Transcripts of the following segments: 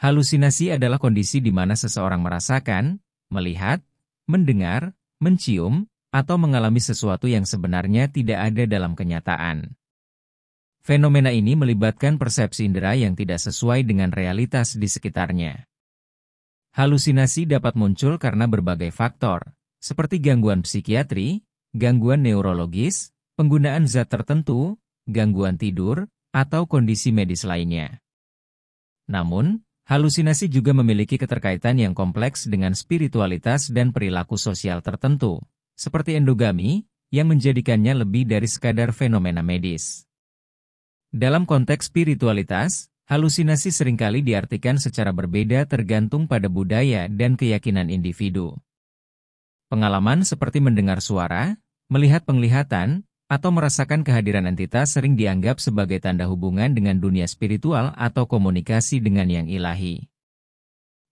Halusinasi adalah kondisi di mana seseorang merasakan, melihat, mendengar, mencium, atau mengalami sesuatu yang sebenarnya tidak ada dalam kenyataan. Fenomena ini melibatkan persepsi indera yang tidak sesuai dengan realitas di sekitarnya. Halusinasi dapat muncul karena berbagai faktor, seperti gangguan psikiatri, gangguan neurologis, penggunaan zat tertentu, gangguan tidur, atau kondisi medis lainnya. Namun, halusinasi juga memiliki keterkaitan yang kompleks dengan spiritualitas dan perilaku sosial tertentu, seperti endogami, yang menjadikannya lebih dari sekadar fenomena medis. Dalam konteks spiritualitas, halusinasi seringkali diartikan secara berbeda tergantung pada budaya dan keyakinan individu. Pengalaman seperti mendengar suara, melihat penglihatan, atau merasakan kehadiran entitas sering dianggap sebagai tanda hubungan dengan dunia spiritual atau komunikasi dengan yang ilahi.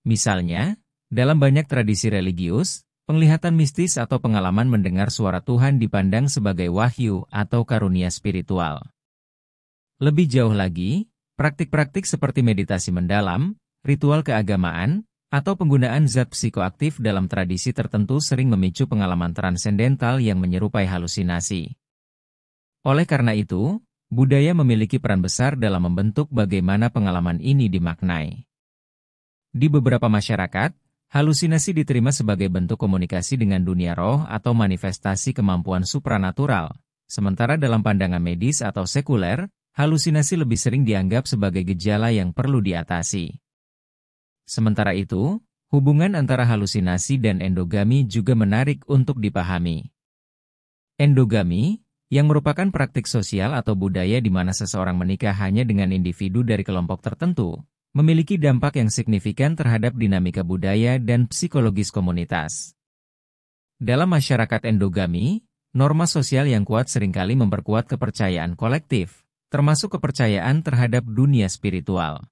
Misalnya, dalam banyak tradisi religius, penglihatan mistis atau pengalaman mendengar suara Tuhan dipandang sebagai wahyu atau karunia spiritual. Lebih jauh lagi, praktik-praktik seperti meditasi mendalam, ritual keagamaan, atau penggunaan zat psikoaktif dalam tradisi tertentu sering memicu pengalaman transendental yang menyerupai halusinasi. Oleh karena itu, budaya memiliki peran besar dalam membentuk bagaimana pengalaman ini dimaknai. Di beberapa masyarakat, halusinasi diterima sebagai bentuk komunikasi dengan dunia roh atau manifestasi kemampuan supranatural, sementara dalam pandangan medis atau sekuler, halusinasi lebih sering dianggap sebagai gejala yang perlu diatasi. Sementara itu, hubungan antara halusinasi dan endogami juga menarik untuk dipahami. Endogami, yang merupakan praktik sosial atau budaya di mana seseorang menikah hanya dengan individu dari kelompok tertentu, memiliki dampak yang signifikan terhadap dinamika budaya dan psikologis komunitas. Dalam masyarakat endogami, norma sosial yang kuat seringkali memperkuat kepercayaan kolektif, termasuk kepercayaan terhadap dunia spiritual.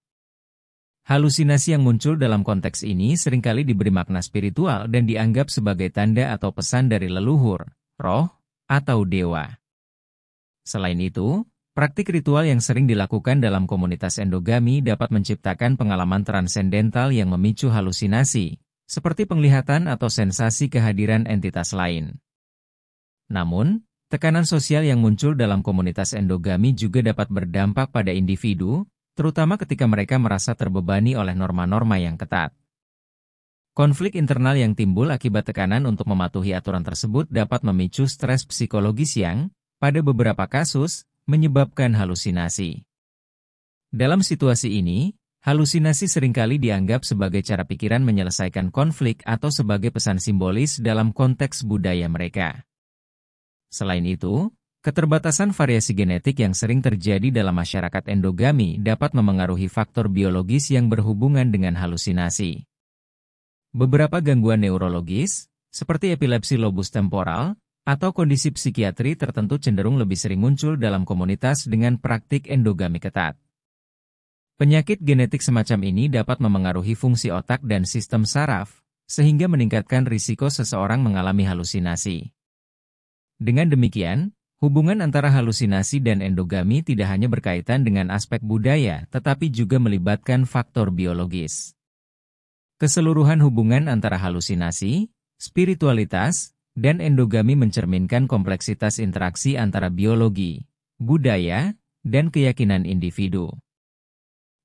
Halusinasi yang muncul dalam konteks ini seringkali diberi makna spiritual dan dianggap sebagai tanda atau pesan dari leluhur, roh, atau dewa. Selain itu, praktik ritual yang sering dilakukan dalam komunitas endogami dapat menciptakan pengalaman transendental yang memicu halusinasi, seperti penglihatan atau sensasi kehadiran entitas lain. Namun, tekanan sosial yang muncul dalam komunitas endogami juga dapat berdampak pada individu, terutama ketika mereka merasa terbebani oleh norma-norma yang ketat. Konflik internal yang timbul akibat tekanan untuk mematuhi aturan tersebut dapat memicu stres psikologis yang, pada beberapa kasus, menyebabkan halusinasi. Dalam situasi ini, halusinasi seringkali dianggap sebagai cara pikiran menyelesaikan konflik atau sebagai pesan simbolis dalam konteks budaya mereka. Selain itu, keterbatasan variasi genetik yang sering terjadi dalam masyarakat endogami dapat memengaruhi faktor biologis yang berhubungan dengan halusinasi. Beberapa gangguan neurologis, seperti epilepsi lobus temporal, atau kondisi psikiatri tertentu cenderung lebih sering muncul dalam komunitas dengan praktik endogami ketat. Penyakit genetik semacam ini dapat memengaruhi fungsi otak dan sistem saraf, sehingga meningkatkan risiko seseorang mengalami halusinasi. Dengan demikian, hubungan antara halusinasi dan endogami tidak hanya berkaitan dengan aspek budaya, tetapi juga melibatkan faktor biologis. Keseluruhan hubungan antara halusinasi, spiritualitas, dan endogami mencerminkan kompleksitas interaksi antara biologi, budaya, dan keyakinan individu.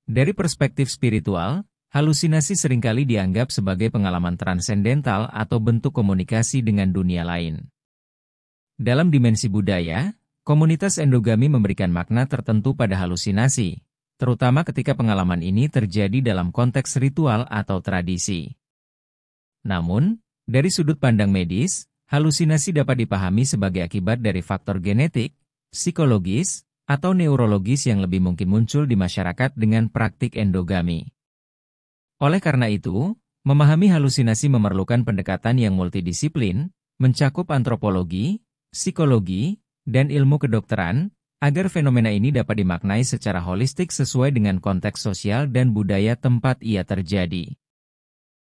Dari perspektif spiritual, halusinasi seringkali dianggap sebagai pengalaman transendental atau bentuk komunikasi dengan dunia lain. Dalam dimensi budaya, komunitas endogami memberikan makna tertentu pada halusinasi, terutama ketika pengalaman ini terjadi dalam konteks ritual atau tradisi. Namun, dari sudut pandang medis, halusinasi dapat dipahami sebagai akibat dari faktor genetik, psikologis, atau neurologis yang lebih mungkin muncul di masyarakat dengan praktik endogami. Oleh karena itu, memahami halusinasi memerlukan pendekatan yang multidisiplin, mencakup antropologi, psikologi, dan ilmu kedokteran, agar fenomena ini dapat dimaknai secara holistik sesuai dengan konteks sosial dan budaya tempat ia terjadi.